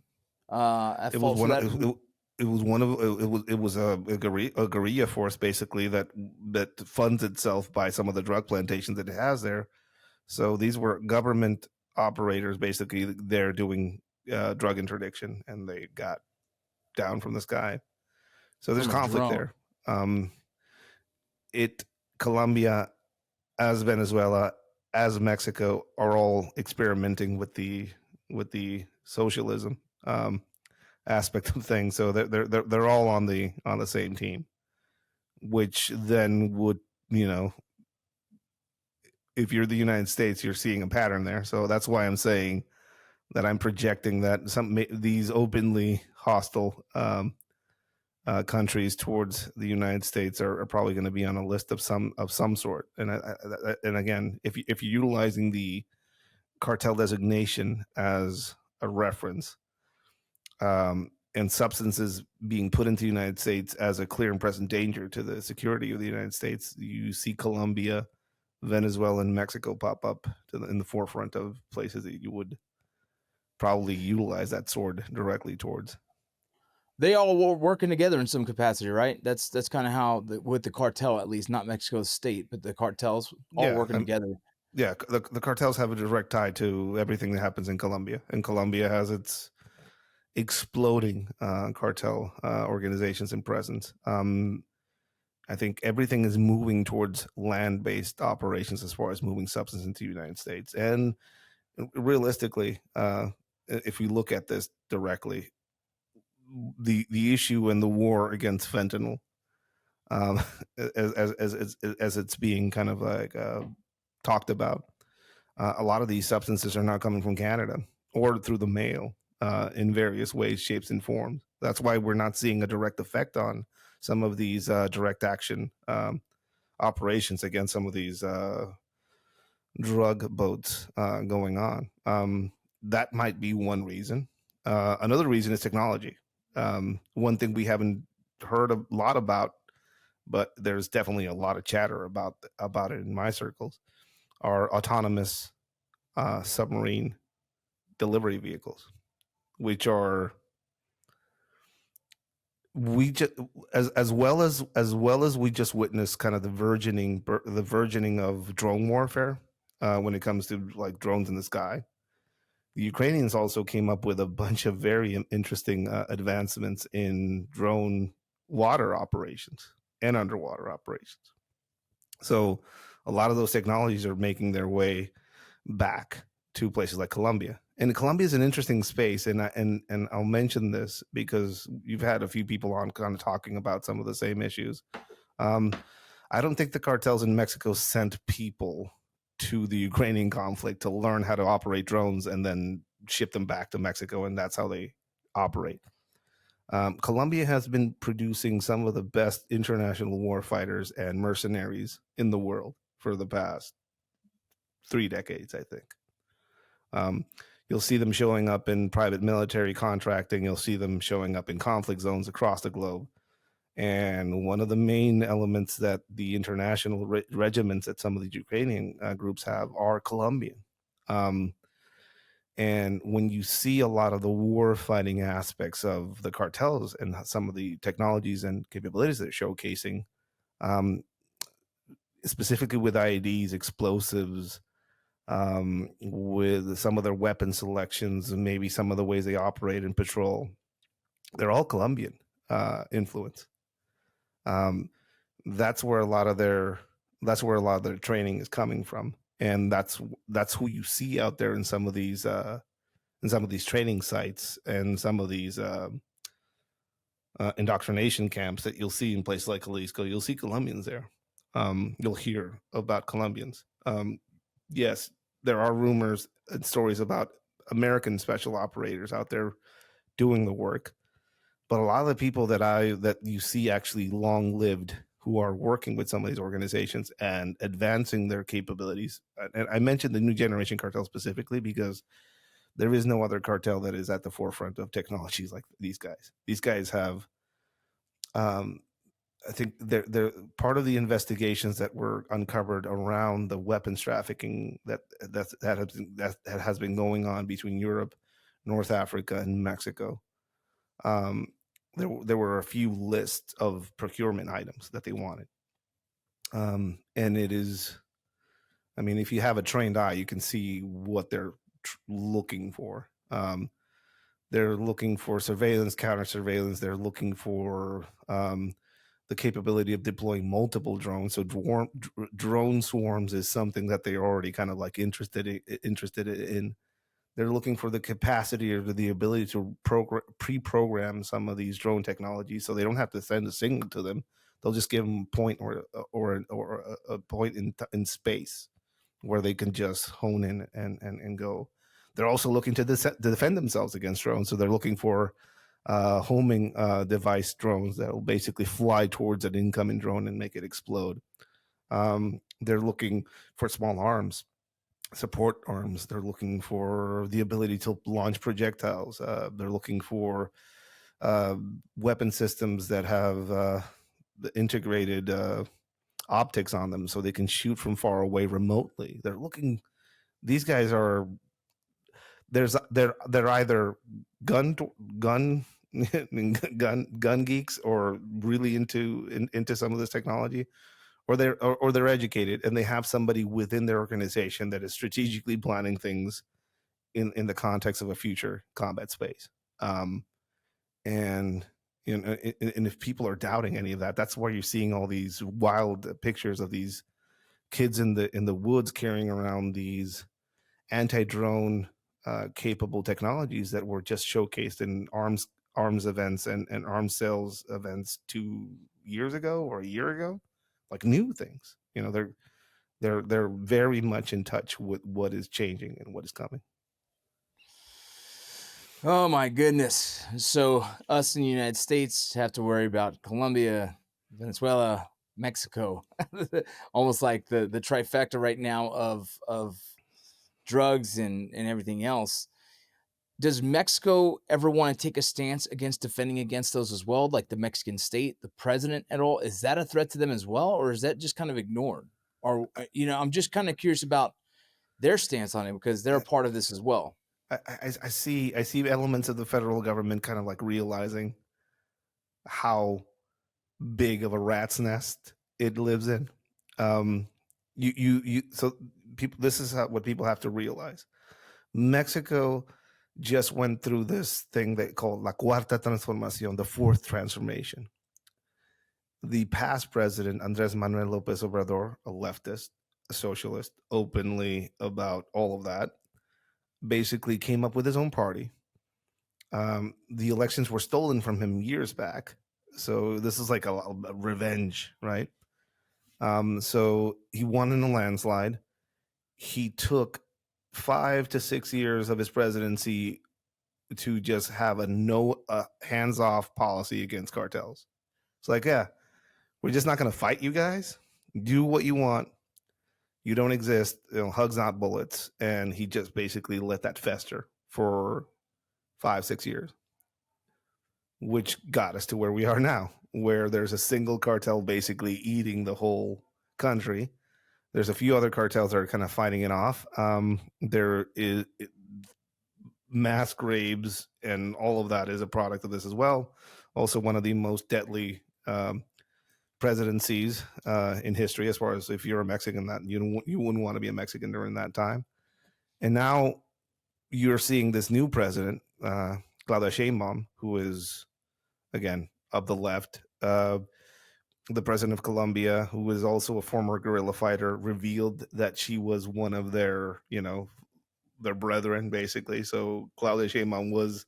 at fault for that? It was a guerrilla force basically that funds itself by some of the drug plantations that it has there. So these were government operators basically there doing drug interdiction, and they got down from the sky. So there's conflict there. Colombia, as Venezuela, as Mexico are all experimenting with the socialism aspect of things. So they're all on the same team, which then would, if you're the United States, you're seeing a pattern there. So that's why I'm saying that I'm projecting that these openly hostile countries towards the United States are probably going to be on a list of some sort. And again, if you're utilizing the cartel designation as a reference, and substances being put into the United States as a clear and present danger to the security of the United States, you see Colombia, Venezuela, and Mexico pop up in the forefront of places that you would probably utilize that sword directly towards. They all were working together in some capacity, right? That's kind of how with the cartel, at least, not Mexico's state, but the cartels all working together. Yeah, the cartels have a direct tie to everything that happens in Colombia, and Colombia has its exploding cartel organizations and presence. I think everything is moving towards land-based operations as far as moving substance into the United States. And realistically, if we look at this directly, the issue and the war against fentanyl, as it's being kind of like talked about, a lot of these substances are not coming from Canada or through the mail in various ways, shapes, and forms. That's why we're not seeing a direct effect on some of these direct action operations against some of these drug boats going on. That might be one reason. Another reason is technology. One thing we haven't heard a lot about, but there's definitely a lot of chatter about it in my circles, are autonomous submarine delivery vehicles, which are as well as we just witnessed kind of the burgeoning of drone warfare when it comes to like drones in the sky. The Ukrainians also came up with a bunch of very interesting advancements in drone water operations and underwater operations. So a lot of those technologies are making their way back to places like Colombia. And Colombia is an interesting space, and I'll mention this because you've had a few people on kind of talking about some of the same issues. I don't think the cartels in Mexico sent people to the Ukrainian conflict to learn how to operate drones and then ship them back to Mexico, and that's how they operate. Colombia has been producing some of the best international war fighters and mercenaries in the world for the past 3 decades, I think. You'll see them showing up in private military contracting. You'll see them showing up in conflict zones across the globe. And one of the main elements that the international regiments that some of the Ukrainian groups have are Colombian. And when you see a lot of the war fighting aspects of the cartels and some of the technologies and capabilities they're showcasing, specifically with IEDs, explosives, with some of their weapon selections and maybe some of the ways they operate and patrol, they're all Colombian influence. That's where a lot of their training is coming from, and that's who you see out there in some of these training sites and some of these indoctrination camps that you'll see in places like Jalisco. You'll see Colombians there. You'll hear about Colombians. Yes, there are rumors and stories about American special operators out there doing the work, but a lot of the people that you see actually long-lived who are working with some of these organizations and advancing their capabilities. And I mentioned the New Generation Cartel specifically because there is no other cartel that is at the forefront of technologies like these guys. These guys have, I think they're part of the investigations that were uncovered around the weapons trafficking that has been going on between Europe, North Africa, and Mexico. There were a few lists of procurement items that they wanted, and it is, I mean, if you have a trained eye, you can see what they're looking for. They're looking for surveillance, counter surveillance. They're looking for the capability of deploying multiple drones. So drone swarms is something that they're already kind of like interested in. They're looking for the capacity or the ability to pre-program some of these drone technologies, so they don't have to send a signal to them. They'll just give them a point or a point in space where they can just hone in and go. They're also looking to defend themselves against drones, so they're looking for homing device drones that will basically fly towards an incoming drone and make it explode. They're looking for small arms, support arms. They're looking for the ability to launch projectiles. They're looking for weapon systems that have the integrated optics on them so they can shoot from far away remotely. They're looking, these guys are, they're either gun geeks or really into some of this technology, or they're educated and they have somebody within their organization that is strategically planning things in the context of a future combat space. And you know, and if people are doubting any of that, that's why you're seeing all these wild pictures of these kids in the woods carrying around these anti-drone capable technologies that were just showcased in arms events and arms sales events 2 years ago or a year ago, like new things. You know, they're very much in touch with what is changing and what is coming. Oh my goodness. So us in the United States have to worry about Colombia, Venezuela, Mexico, almost like the trifecta right now of drugs and everything else. Does Mexico ever want to take a stance against defending against those as well? Like the Mexican state, the president at all? Is that a threat to them as well? Or is that just kind of ignored? Or, you know, I'm just kind of curious about their stance on it because they're a part of this as well. I see elements of the federal government kind of like realizing how big of a rat's nest it lives in. So people, this is what people have to realize. Mexico just went through this thing they call La Cuarta Transformación, the fourth transformation. The past president, Andrés Manuel López Obrador, a leftist, a socialist, openly about all of that, basically came up with his own party. The elections were stolen from him years back. So this is like a revenge, right? So he won in a landslide. he took 5 to 6 years of his presidency to just have a hands-off policy against cartels. It's like, yeah, we're just not going to fight you guys. Do what you want. You don't exist. Hugs, not bullets. And he just basically let that fester for 5-6 years, which got us to where we are now, where there's a single cartel basically eating the whole country. There's a few other cartels that are kind of fighting it off. There is mass graves, and all of that is a product of this as well. Also, one of the most deadly presidencies in history, as far as if you're a Mexican, that you wouldn't want to be a Mexican during that time. And now you're seeing this new president, Claudia Sheinbaum, who is, again, of the left. The president of Colombia, who is also a former guerrilla fighter, revealed that she was one of their brethren, basically. So Claudia Sheinbaum was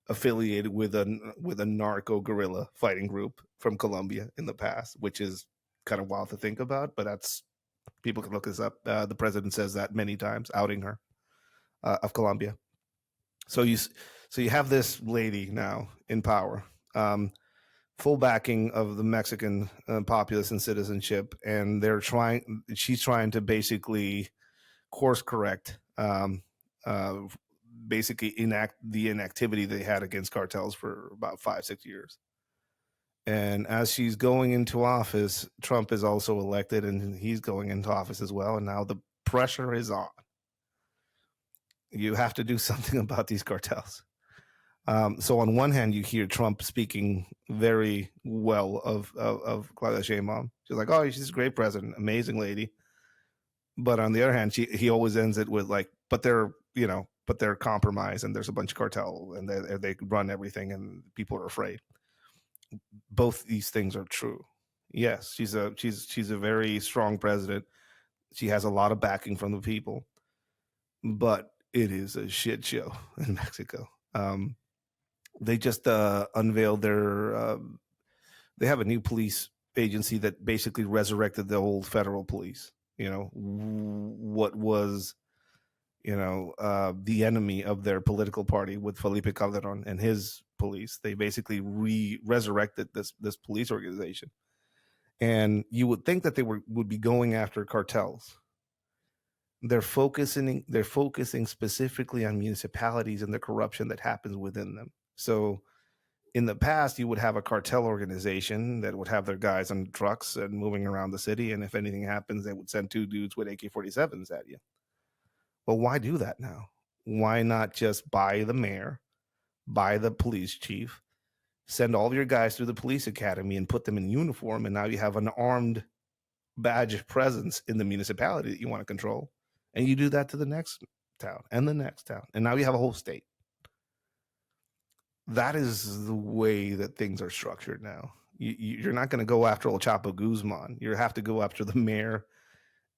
affiliated with a narco guerrilla fighting group from Colombia in the past, which is kind of wild to think about, but that's, people can look this up. The president says that many times, outing her, of Colombia. So you have this lady now in power, full backing of the Mexican populace and citizenship, and she's trying to basically course correct, basically enact the inactivity they had against cartels for about 5-6 years. And as she's going into office, Trump is also elected, and he's going into office as well. And now the pressure is on. You have to do something about these cartels. So on one hand, you hear Trump speaking very well of Claudia Sheinbaum. She's like, "Oh, she's a great president, amazing lady." But on the other hand, he always ends it with like, "But they're compromised, and there's a bunch of cartel, and they run everything, and people are afraid." Both these things are true. Yes, she's a very strong president. She has a lot of backing from the people, but it is a shit show in Mexico. They just unveiled they have a new police agency that basically resurrected the old federal police. What was, the enemy of their political party with Felipe Calderón and his police. They basically resurrected this police organization. And you would think that they would be going after cartels. They're focusing specifically on municipalities and the corruption that happens within them. So in the past, you would have a cartel organization that would have their guys on trucks and moving around the city. And if anything happens, they would send 2 dudes with AK-47s at you. Well, why do that now? Why not just buy the mayor, buy the police chief, send all of your guys through the police academy and put them in uniform, and now you have an armed badge presence in the municipality that you want to control. And you do that to the next town and the next town. And now you have a whole state. That is the way that things are structured now. You're not going to go after El Chapo Guzman. You have to go after the mayor.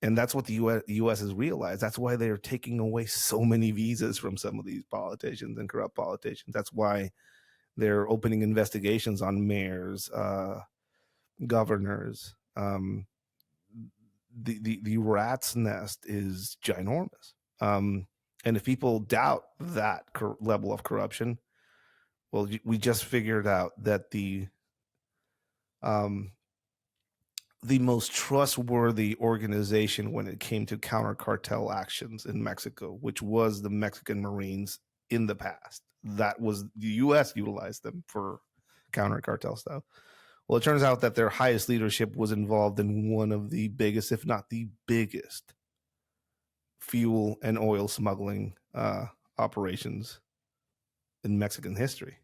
And that's what the U.S. has realized. That's why they're taking away so many visas from some of these politicians and corrupt politicians. That's why they're opening investigations on mayors, governors. The rat's nest is ginormous. And if people doubt that level of corruption, well, we just figured out that the most trustworthy organization when it came to counter cartel actions in Mexico, which was the Mexican Marines in the past, that was the U.S. utilized them for counter cartel stuff. Well, it turns out that their highest leadership was involved in one of the biggest, if not the biggest, fuel and oil smuggling operations in Mexican history.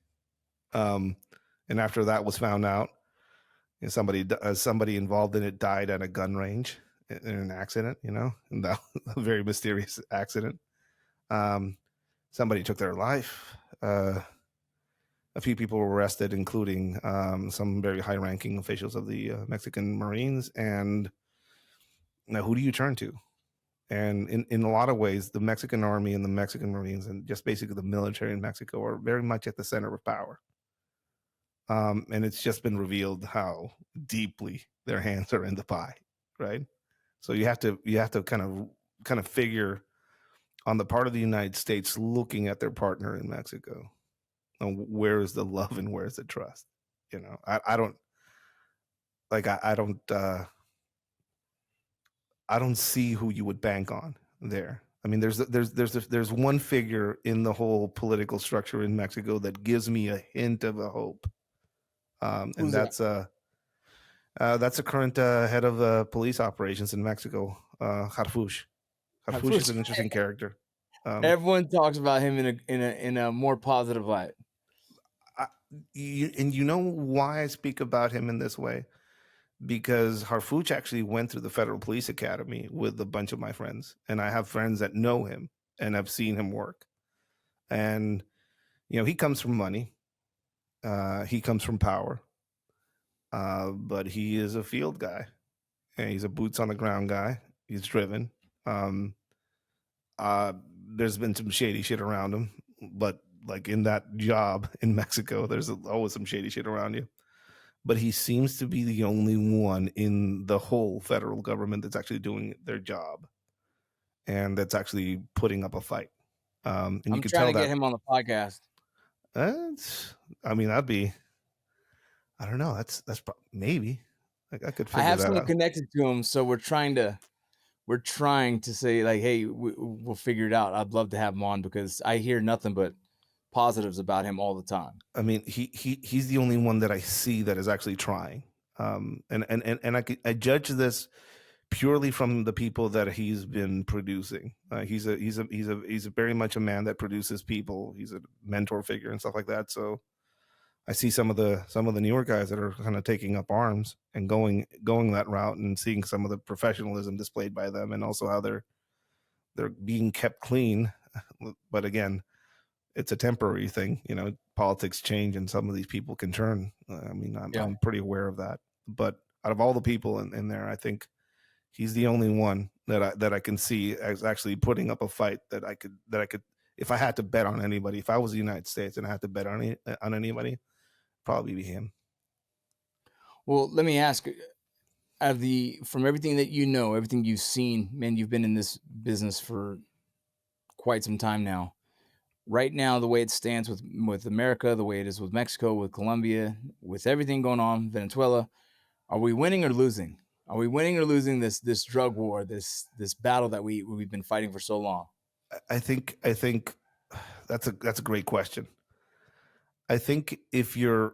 And after that was found out, somebody involved in it died at a gun range in an accident, and that was a very mysterious accident. Somebody took their life. A few people were arrested, including some very high-ranking officials of the Mexican Marines. And now, who do you turn to? And in a lot of ways, the Mexican Army and the Mexican Marines, and just basically the military in Mexico, are very much at the center of power. And it's just been revealed how deeply their hands are in the pie, right? So you have to kind of kind of figure on the part of the United States looking at their partner in Mexico. And where is the love and where is the trust? I don't like. I don't see who you would bank on there. I mean, there's one figure in the whole political structure in Mexico that gives me a hint of a hope, and that's a current head of police operations in Mexico, Harfuch. Harfuch is an interesting character. Everyone talks about him in a more positive light. You know why I speak about him in this way? Because Harfuch actually went through the Federal Police Academy with a bunch of my friends, and I have friends that know him and have seen him work. And he comes from money, he comes from power, but he is a field guy, and he's a boots on the ground guy. He's driven. There's been some shady shit around him, but like in that job in Mexico, there's always some shady shit around you. But he seems to be the only one in the whole federal government that's actually doing their job and that's actually putting up a fight. And I'm trying to get him on the podcast. I mean, that'd be, I don't know. That's maybe like I could figure I have that someone out. connected to him, so we're trying to say like, hey, we'll figure it out. I'd love to have him on because I hear nothing but positives about him all the time. I mean, he's the only one that I see that is actually trying. And I judge this purely from the people that he's been producing. He's a very much a man that produces people. He's a mentor figure and stuff like that. So I see some of the newer guys that are kind of taking up arms and going that route and seeing some of the professionalism displayed by them and also how they're being kept clean. But again, it's a temporary thing. Politics change and some of these people can turn. I mean, I'm pretty aware of that. But out of all the people in there, I think he's the only one that I can see as actually putting up a fight that I could, if I had to bet on anybody, if I was the United States and I had to bet on anybody, probably be him. Well, let me ask, from everything that you know, everything you've seen, man, you've been in this business for quite some time now. Right now, the way it stands with America, the way it is with Mexico, with Colombia, with everything going on, Venezuela, are we winning or losing? Are we winning or losing this drug war, this battle that we've been fighting for so long? I think that's a great question. I think if you're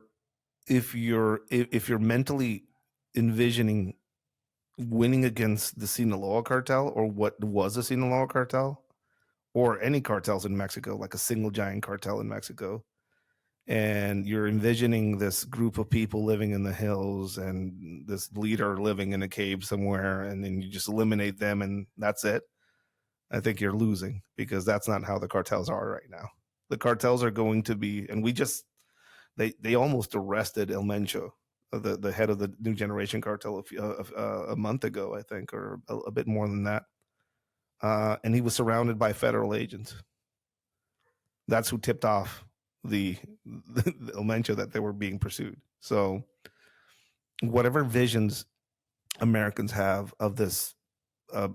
mentally envisioning winning against the Sinaloa cartel or what was a Sinaloa cartel or any cartels in Mexico, like a single giant cartel in Mexico, and you're envisioning this group of people living in the hills and this leader living in a cave somewhere, and then you just eliminate them and that's it, I think you're losing, because that's not how the cartels are right now. The cartels are going to be, and they almost arrested El Mencho, the head of the New Generation Cartel, a month ago, I think, or a bit more than that. And he was surrounded by federal agents. That's who tipped off the El Mencho that they were being pursued. So whatever visions Americans have of this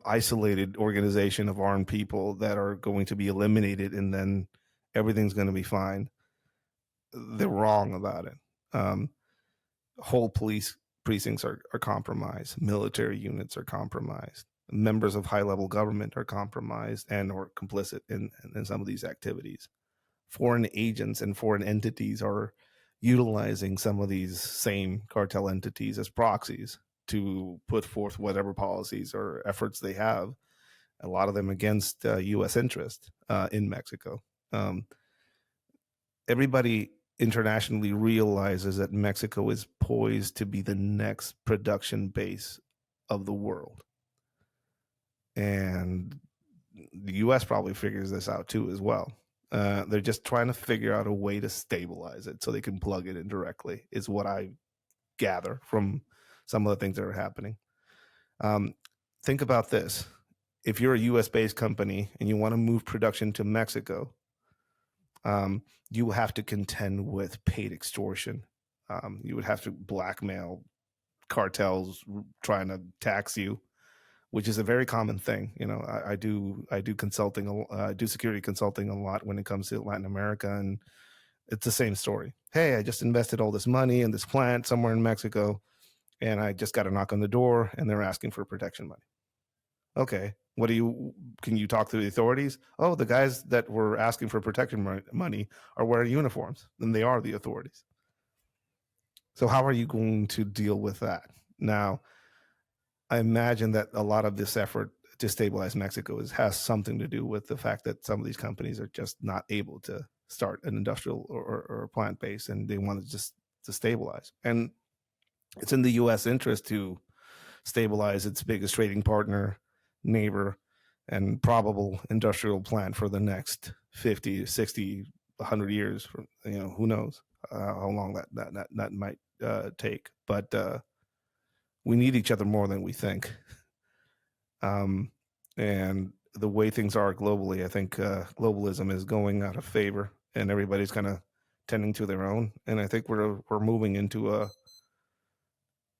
isolated organization of armed people that are going to be eliminated and then everything's going to be fine, they're wrong about it. Whole police precincts are compromised. Military units are compromised. Members of high-level government are compromised and or complicit in some of these activities. Foreign agents and foreign entities are utilizing some of these same cartel entities as proxies to put forth whatever policies or efforts they have, a lot of them against U.S. interest in Mexico. Everybody internationally realizes that Mexico is poised to be the next production base of the world. And the U.S. probably figures this out too as well. They're just trying to figure out a way to stabilize it so they can plug it in directly, is what I gather from some of the things that are happening. Think about this. If you're a U.S.-based company and you want to move production to Mexico, you will have to contend with paid extortion. You would have to blackmail cartels trying to tax you which is a very common thing. You know, I do consulting, I do security consulting a lot when it comes to Latin America, and it's the same story. Hey, I just invested all this money in this plant somewhere in Mexico, and I just got a knock on the door, and they're asking for protection money. Okay, can you talk to the authorities? Oh, the guys that were asking for protection money are wearing uniforms, and they are the authorities. So how are you going to deal with that? Now, I imagine that a lot of this effort to stabilize Mexico has something to do with the fact that some of these companies are just not able to start an industrial or plant base, and they want to just to stabilize. And it's in the U.S. interest to stabilize its biggest trading partner, neighbor, and probable industrial plant for the next 50, 60, 100 years. You know, who knows how long that might take. But we need each other more than we think. And the way things are globally, I think globalism is going out of favor, and everybody's kind of tending to their own. And I think we're moving into a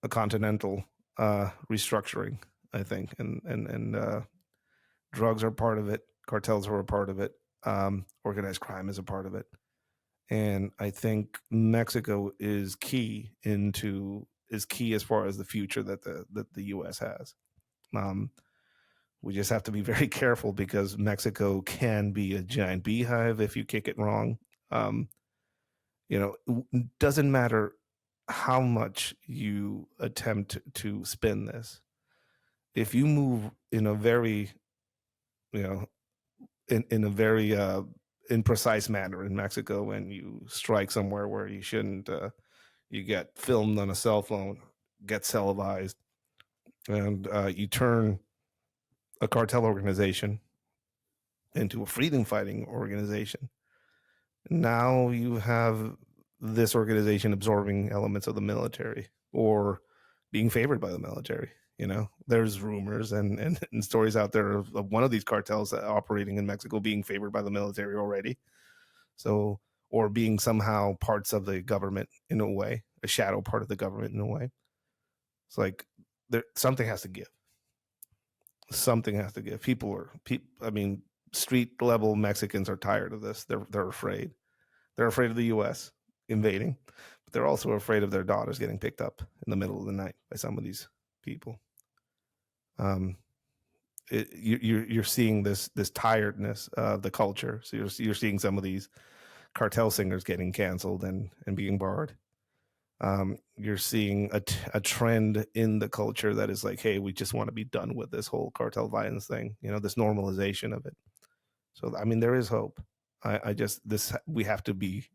continental restructuring, I think, and drugs are part of it, cartels are a part of it, organized crime is a part of it, and I think Mexico is key as far as the future that the U.S. has. We just have to be very careful because Mexico can be a giant beehive if you kick it wrong. You know, it doesn't matter how much you attempt to spin this. If you move in a very, you know, in a very imprecise manner in Mexico, and you strike somewhere where you shouldn't, you get filmed on a cell phone, get televised, and you turn a cartel organization into a freedom fighting organization. Now you have this organization absorbing elements of the military or being favored by the military. You know, there's rumors and stories out there of one of these cartels operating in Mexico being favored by the military already. So, or being somehow parts of the government in a way, a shadow part of the government in a way. It's like something has to give. Something has to give. I mean, street level Mexicans are tired of this. They're afraid. They're afraid of the U.S. invading, but they're also afraid of their daughters getting picked up in the middle of the night by some of these people. You're seeing this tiredness of the culture. So you're seeing some of these cartel singers getting canceled and being barred. You're seeing a trend in the culture that is like, hey, we just want to be done with this whole cartel violence thing. You know, this normalization of it. So I mean, there is hope. We have to be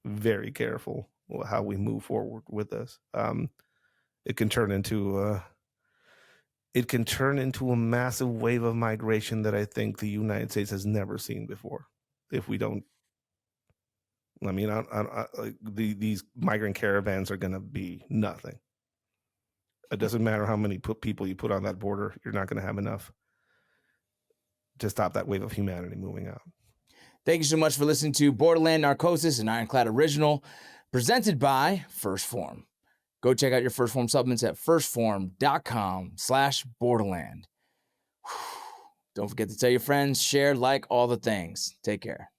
very careful how we move forward with this. It can turn into a massive wave of migration that I think the United States has never seen before. If we don't, I mean, these migrant caravans are going to be nothing. It doesn't matter how many people you put on that border, you're not going to have enough to stop that wave of humanity moving out. Thank you so much for listening to Borderland, Narcosis, an Ironclad original, presented by First Form. Go check out your First Form supplements at firstform.com/Borderland. Don't forget to tell your friends, share, like, all the things. Take care.